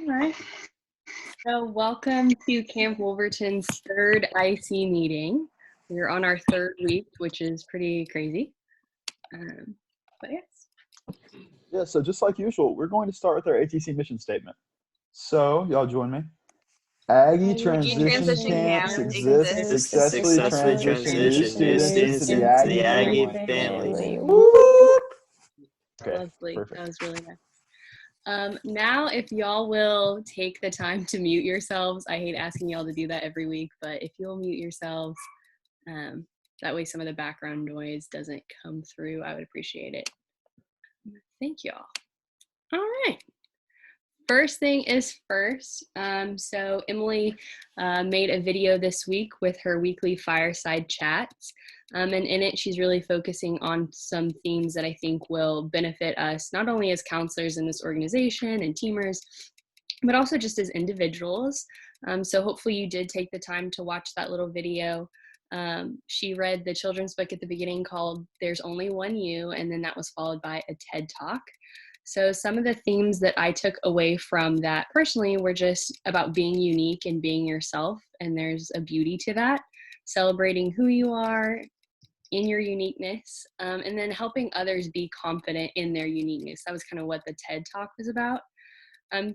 All right. So welcome to Camp Woolverton's third IC meeting. We're on our third week, which is pretty crazy. But yes. Yeah, so just like usual, we're going to start with our ATC mission statement. So, y'all join me. Aggie transition camps exist to successfully transition new students to the Aggie family. Whoop! Okay, Lovely. perfect. That was really nice. Now, if y'all will take the time to mute yourselves, I hate asking y'all to do that every week, but if you'll mute yourselves, that way some of the background noise doesn't come through, I would appreciate it. Thank y'all. All right. First thing is first. So Emily made a video this week with her weekly fireside chats. And in it, she's really focusing on some themes that I think will benefit us, not only as counselors in this organization and teamers, but also just as individuals. So hopefully you did take the time to watch that little video. She read the children's book at the beginning called There's Only One You, and then that was followed by a TED Talk. So some of the themes that I took away from that personally were just about being unique and being yourself, and there's a beauty to that, celebrating who you are in your uniqueness, and then helping others be confident in their uniqueness. That was kind of what the TED Talk was about.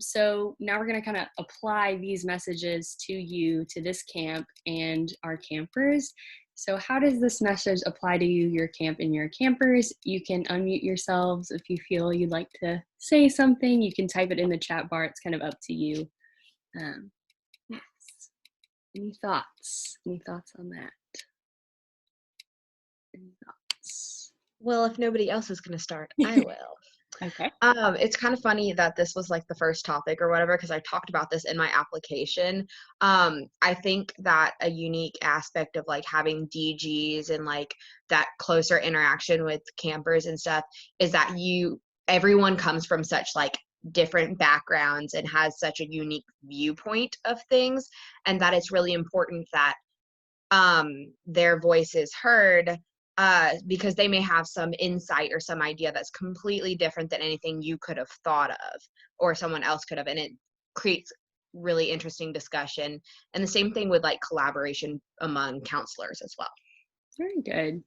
So now we're going to kind of apply these messages to you, to this camp and our campers. So how does this message apply to you, your camp, and your campers? You can unmute yourselves if you feel you'd like to say something. You can type it in the chat bar. It's kind of up to you. Yes. Any thoughts? Any thoughts on that? Any thoughts? Well, if nobody else is going to start, I will. Okay. It's kind of funny that this was like the first topic or whatever, because I talked about this in my application. I think that a unique aspect of like having DGs and like that closer interaction with campers and stuff is that everyone comes from such like different backgrounds and has such a unique viewpoint of things, and that it's really important that their voice is heard. Because they may have some insight or some idea that's completely different than anything you could have thought of or someone else could have, and it creates really interesting discussion. And the same thing with like collaboration among counselors as well. Very good.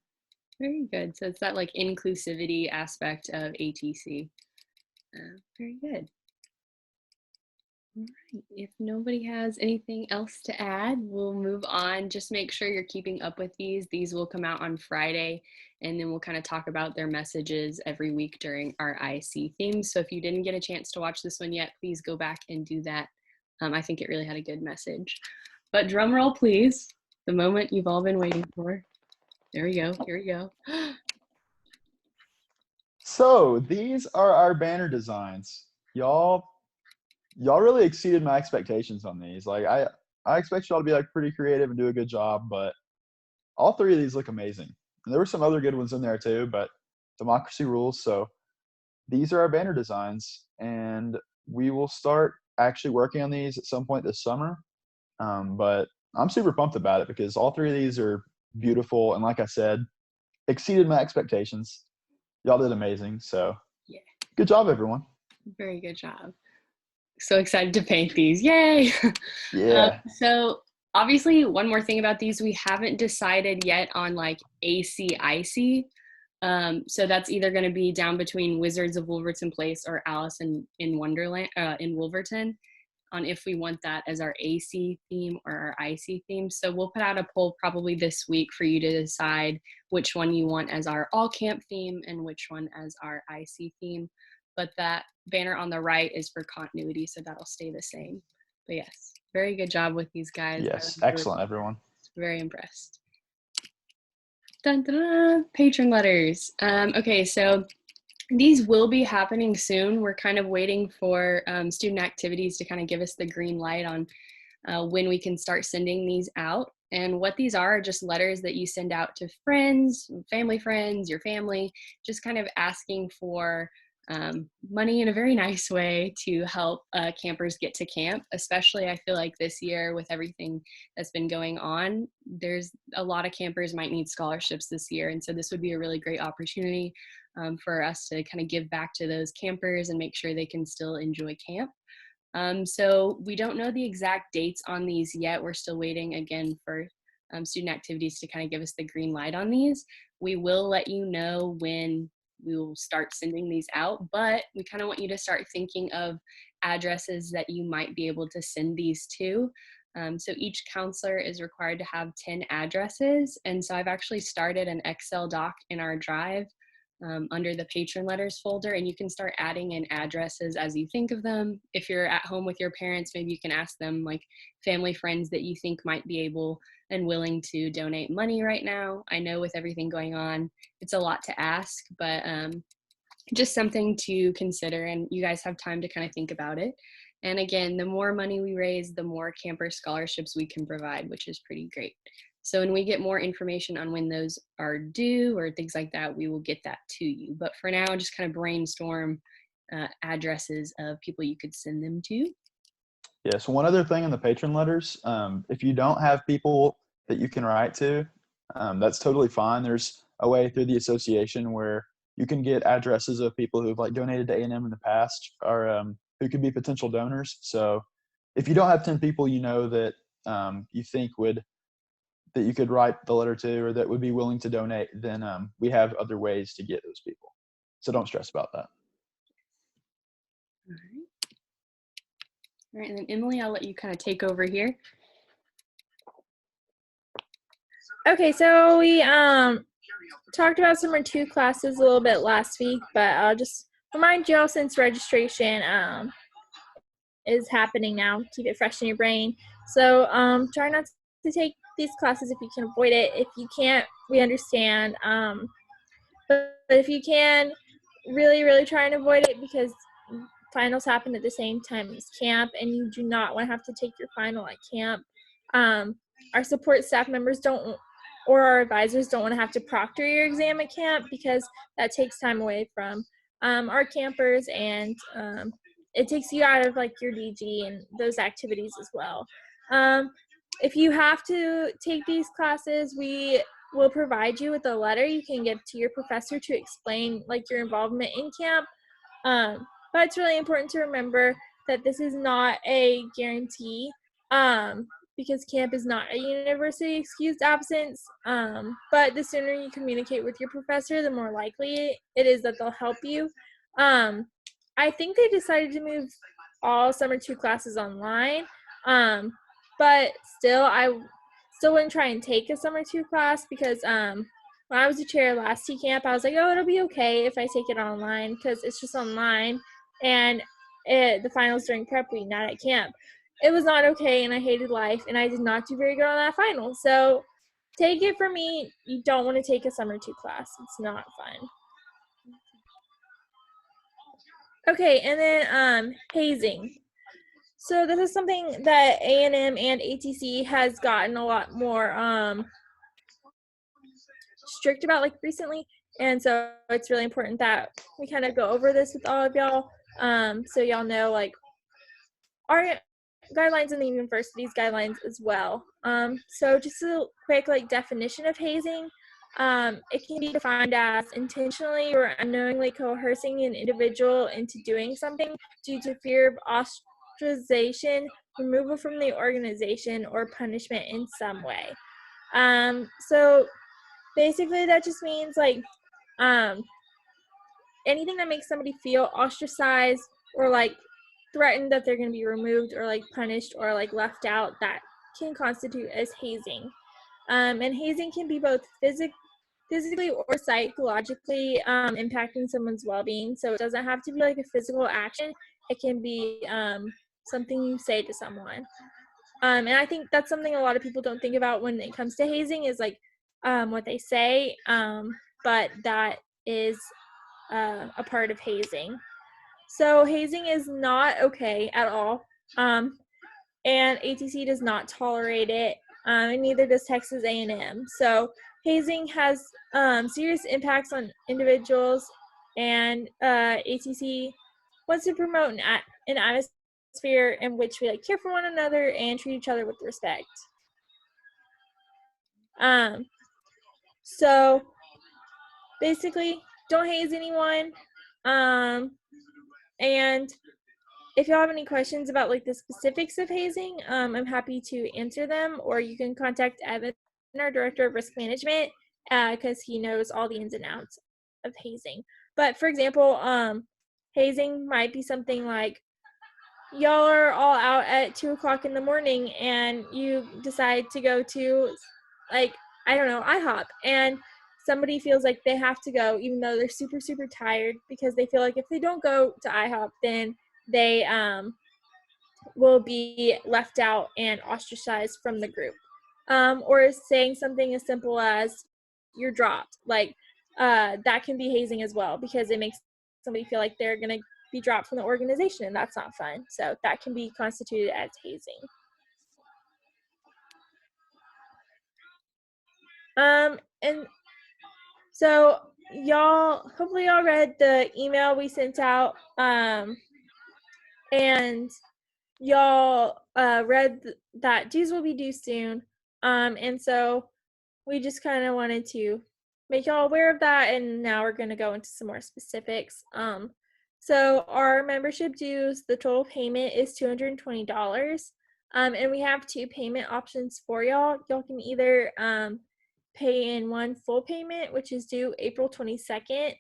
Very good. So it's that like inclusivity aspect of ATC. Very good. All right. If nobody has anything else to add, we'll move on. Just make sure you're keeping up with these. These will come out on Friday, and then we'll kind of talk about their messages every week during our IC themes. So if you didn't get a chance to watch this one yet, please go back and do that. I think it really had a good message. But drum roll, please. The moment you've all been waiting for. There we go. Here we go. So, these are our banner designs. Y'all really exceeded my expectations on these. Like I expect y'all to be like pretty creative and do a good job, but all three of these look amazing. And there were some other good ones in there too, but democracy rules. So these are our banner designs, and we will start actually working on these at some point this summer. But I'm super pumped about it because all three of these are beautiful, and like I said, exceeded my expectations. Y'all did amazing. So yeah, good job, everyone. Very good job. So excited to paint these. Yay. Yeah. So obviously one more thing about these, we haven't decided yet on like ACIC. So that's either going to be down between Wizards of Wolverton Place or Alice in Wonderland in Wolverton, on if we want that as our AC theme or our IC theme. So we'll put out a poll probably this week for you to decide which one you want as our all camp theme and which one as our IC theme. But that banner on the right is for continuity, so that'll stay the same. But yes, very good job with these guys. Yes, excellent, everyone. Very impressed. Dun, dun, dun, patron letters. Okay, so these will be happening soon. We're kind of waiting for student activities to kind of give us the green light on when we can start sending these out. And what these are just letters that you send out to friends, family friends, your family, just kind of asking for money in a very nice way to help campers get to camp. Especially I feel like this year with everything that's been going on, there's a lot of campers might need scholarships this year. And so this would be a really great opportunity for us to kind of give back to those campers and make sure they can still enjoy camp. So we don't know the exact dates on these yet. We're still waiting again for student activities to kind of give us the green light on these. We will let you know when we will start sending these out, but we kind of want you to start thinking of addresses that you might be able to send these to. So each counselor is required to have 10 addresses. And so I've actually started an Excel doc in our drive under the patron letters folder, and you can start adding in addresses as you think of them. If you're at home with your parents, maybe you can ask them like family friends that you think might be able and willing to donate money right now. I know with everything going on, it's a lot to ask, but just something to consider, and you guys have time to kind of think about it. And again, the more money we raise, the more camper scholarships we can provide, which is pretty great. So when we get more information on when those are due or things like that, we will get that to you. But for now, just kind of brainstorm addresses of people you could send them to. Yeah, so one other thing in the patron letters, if you don't have people that you can write to, that's totally fine. There's a way through the association where you can get addresses of people who've like donated to A&M in the past or who could be potential donors. So if you don't have 10 people you know that you think that you could write the letter to or that would be willing to donate, then we have other ways to get those people. So don't stress about that. All right. All right, and then Emily, I'll let you kind of take over here. Okay, so we talked about summer 2 classes a little bit last week, but I'll just remind you all since registration is happening now, keep it fresh in your brain. So try not to take these classes if you can avoid it. If you can't, we understand. But if you can, really try and avoid it, because finals happen at the same time as camp, and you do not want to have to take your final at camp. Our support staff members or our advisors don't want to have to proctor your exam at camp, because that takes time away from our campers, and it takes you out of like your DG and those activities as well. If you have to take these classes, we will provide you with a letter you can give to your professor to explain like your involvement in camp. But it's really important to remember that this is not a guarantee, because camp is not a university excused absence. But the sooner you communicate with your professor, the more likely it is that they'll help you. I think they decided to move all summer 2 classes online, but still, I still wouldn't try and take a summer 2 class, because when I was a chair last T camp, I was like, oh, it'll be okay if I take it online, because it's just online, and the finals during prep week, not at camp. It was not okay, and I hated life, and I did not do very good on that final. So take it from me, you don't want to take a summer 2 class. It's not fun. Okay, and then hazing. So this is something that A&M and ATC has gotten a lot more strict about like recently, and so it's really important that we kind of go over this with all of y'all, so y'all know like our guidelines and the university's guidelines as well. So just a quick like definition of hazing. It can be defined as intentionally or unknowingly coercing an individual into doing something due to fear of ostracization, removal from the organization, or punishment in some way. So basically that just means like anything that makes somebody feel ostracized or like threatened that they're going to be removed or like punished or like left out, that can constitute as hazing. And hazing can be both physically or psychologically impacting someone's well-being. So it doesn't have to be like a physical action. It can be something you say to someone. And I think that's something a lot of people don't think about when it comes to hazing, is like what they say, but that is a part of hazing. So hazing is not okay at all, and ATC does not tolerate it, and neither does Texas A&M. So hazing has serious impacts on individuals, and ATC wants to promote an atmosphere in which we like care for one another and treat each other with respect. So basically, don't haze anyone, and if y'all have any questions about like the specifics of hazing, I'm happy to answer them, or you can contact Evan, our director of risk management, because he knows all the ins and outs of hazing. But for example, hazing might be something like y'all are all out at 2:00 in the morning and you decide to go to, like, I don't know, IHOP, and somebody feels like they have to go even though they're super, super tired, because they feel like if they don't go to IHOP, then they will be left out and ostracized from the group. Or saying something as simple as you're dropped. Like, that can be hazing as well, because it makes somebody feel like they're going to be dropped from the organization, and that's not fun. So that can be constituted as hazing. And so hopefully y'all read the email we sent out, and y'all read that dues will be due soon. And so we just kind of wanted to make y'all aware of that, and now we're going to go into some more specifics. So our membership dues, the total payment is $220. And we have 2 payment options for y'all. Y'all can either pay in one full payment, which is due April 22nd,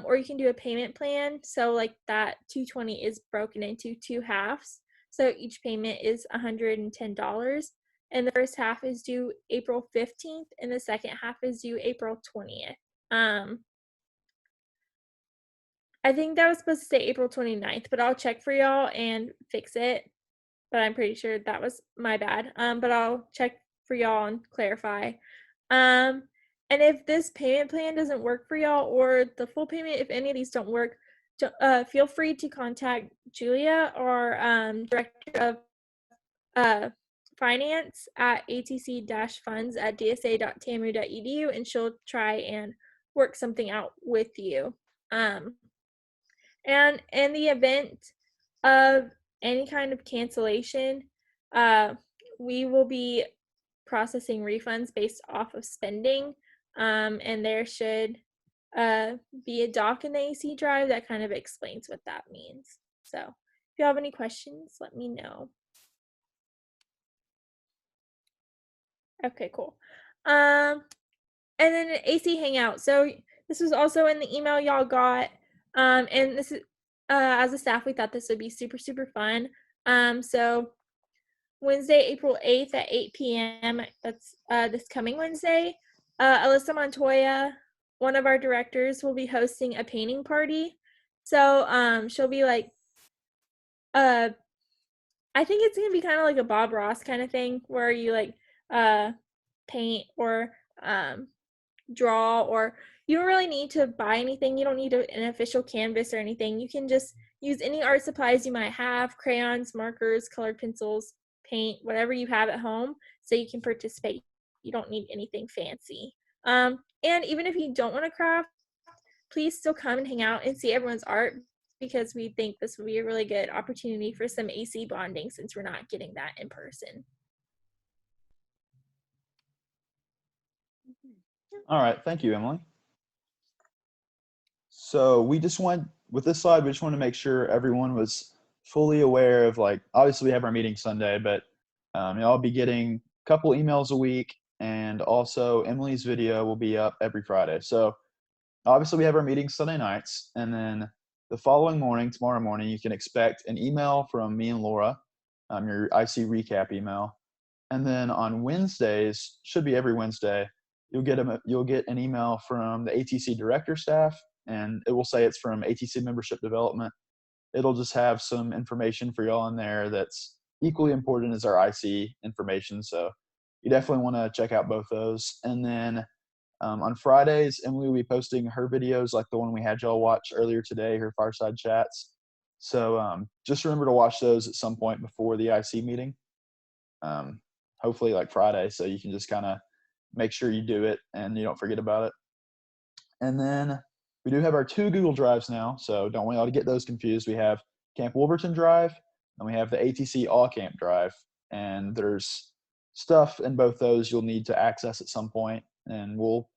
or you can do a payment plan. So like that $220 is broken into 2 halves. So each payment is $110. And the first half is due April 15th, and the second half is due April 20th. I think that was supposed to say April 29th, but I'll check for y'all and fix it. But I'm pretty sure that was my bad. But I'll check for y'all and clarify. And if this payment plan doesn't work for y'all, or the full payment, if any of these don't work, feel free to contact Julia, our director of finance at atc-funds@dsa.tamu.edu, and she'll try and work something out with you. And in the event of any kind of cancellation, we will be processing refunds based off of spending, and there should be a doc in the AC drive that kind of explains what that means. So if you have any questions, let me know. Okay, cool. And then an AC hangout. So this was also in the email y'all got. And this is, as a staff, we thought this would be super, super fun. So Wednesday, April 8th at 8 p.m., that's this coming Wednesday, Alyssa Montoya, one of our directors, will be hosting a painting party. So she'll be like, I think it's going to be kind of like a Bob Ross kind of thing, where you like paint or draw, or you don't really need to buy anything. You don't need an official canvas or anything. You can just use any art supplies you might have: crayons, markers, colored pencils, paint, whatever you have at home, so you can participate. You don't need anything fancy. And even if you don't want to craft, please still come and hang out and see everyone's art, because we think this would be a really good opportunity for some AC bonding, since we're not getting that in person. All right, thank you, Emily. So with this slide, we just want to make sure everyone was fully aware of, like, obviously we have our meeting Sunday, but y'all be getting a couple emails a week, and also Emily's video will be up every Friday. So obviously we have our meeting Sunday nights, and then the following morning, tomorrow morning, you can expect an email from me and Laura, your IC recap email. And then on Wednesdays, should be every Wednesday, you'll get an email from the ATC director staff, and it will say it's from ATC Membership Development. It'll just have some information for y'all in there that's equally important as our IC information. So you definitely want to check out both those. And then on Fridays, Emily will be posting her videos, like the one we had y'all watch earlier today, her fireside chats. So just remember to watch those at some point before the IC meeting. Hopefully like Friday, so you can just kind of make sure you do it and you don't forget about it. And then we do have our 2 Google Drives now, so don't want y'all to get those confused. We have Camp Woolverton Drive, and we have the ATC All Camp Drive. And there's stuff in both those you'll need to access at some point, and we'll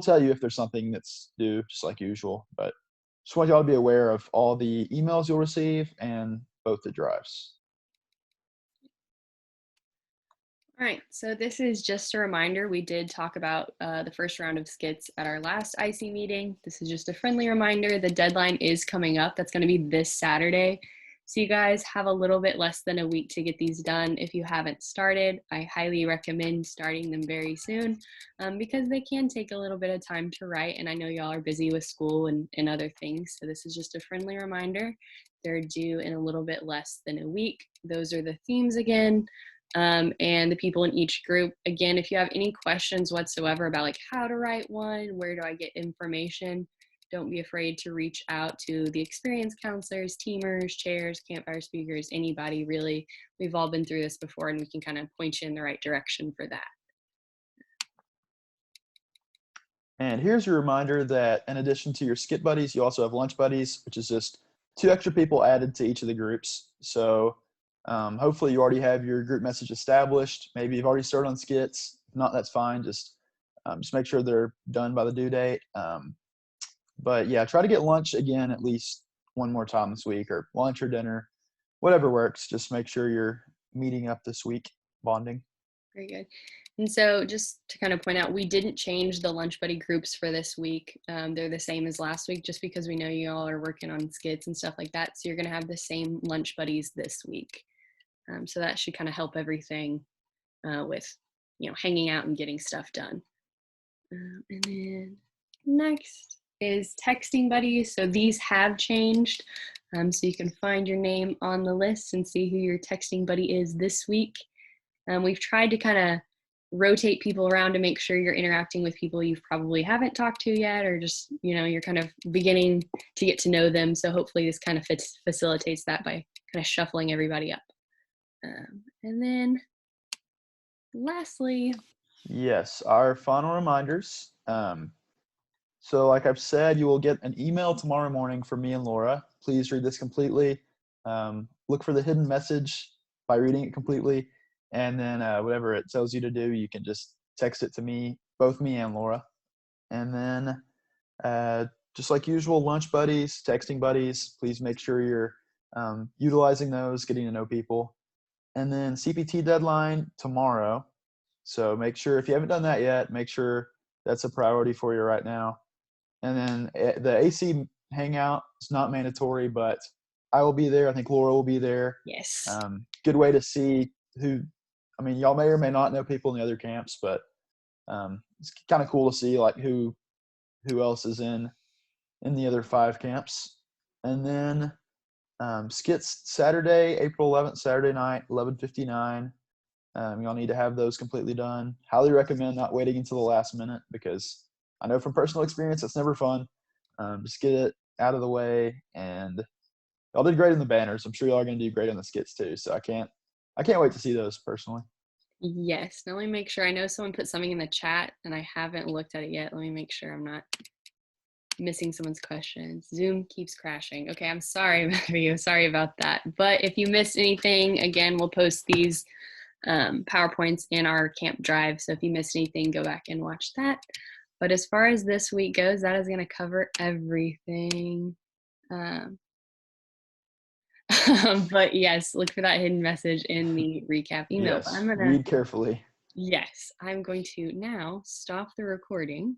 tell you if there's something that's due, just like usual. But just want y'all to be aware of all the emails you'll receive and both the drives. All right, so this is just a reminder. We did talk about the first round of skits at our last IC meeting. This is just a friendly reminder. The deadline is coming up. That's going to be this Saturday. So you guys have a little bit less than a week to get these done. If you haven't started, I highly recommend starting them very soon because they can take a little bit of time to write. And I know y'all are busy with school and other things. So this is just a friendly reminder. They're due in a little bit less than a week. Those are the themes again. And the people in each group. Again, if you have any questions whatsoever about like how to write one, where do I get information, don't be afraid to reach out to the experienced counselors, teamers, chairs, campfire speakers, anybody really. We've all been through this before and we can kind of point you in the right direction for that. And here's a reminder that in addition to your skit buddies, you also have lunch buddies, which is just 2 extra people added to each of the groups. So hopefully you already have your group message established. Maybe you've already started on skits. If not, that's fine. Just make sure they're done by the due date. But yeah, try to get lunch again at least one more time this week, or lunch or dinner, whatever works. Just make sure you're meeting up this week, bonding. Very good. And so just to kind of point out, we didn't change the lunch buddy groups for this week. They're the same as last week, just because we know you all are working on skits and stuff like that. So you're going to have the same lunch buddies this week. So that should kind of help everything with, hanging out and getting stuff done. And then next is texting buddies. So these have changed. So you can find your name on the list and see who your texting buddy is this week. We've tried to kind of rotate people around to make sure you're interacting with people you probably haven't talked to yet, or just, you're kind of beginning to get to know them. So hopefully this kind of facilitates that by kind of shuffling everybody up. And then lastly, yes, our final reminders. So like I've said, you will get an email tomorrow morning from me and Laura. Please read this completely. Look for the hidden message by reading it completely. And then whatever it tells you to do, you can just text it to me, both me and Laura. And then just like usual, lunch buddies, texting buddies, please make sure you're utilizing those, getting to know people. And then CPT deadline tomorrow. So make sure, if you haven't done that yet, make sure that's a priority for you right now. And then the AC hangout is not mandatory, but I will be there. I think Laura will be there. yes. Good way to see y'all may or may not know people in the other camps, but it's kind of cool to see like who else is in the other 5 camps. And then skits Saturday, April 11th, Saturday night, 11:59. Y'all need to have those completely done. Highly recommend not waiting until the last minute, because I know from personal experience it's never fun. Just get it out of the way. And y'all did great in the banners. I'm sure y'all are going to do great on the skits too. So I can't wait to see those personally. Yes. Now let me make sure. I know someone put something in the chat and I haven't looked at it yet. Let me make sure I'm not missing someone's questions. Zoom keeps crashing. Okay, I'm sorry, Matthew. Sorry about that. But if you missed anything, again, we'll post these PowerPoints in our camp drive. So if you missed anything, go back and watch that. But as far as this week goes, that is going to cover everything. But yes, look for that hidden message in the recap email. Yes, read carefully. Yes, I'm going to now stop the recording.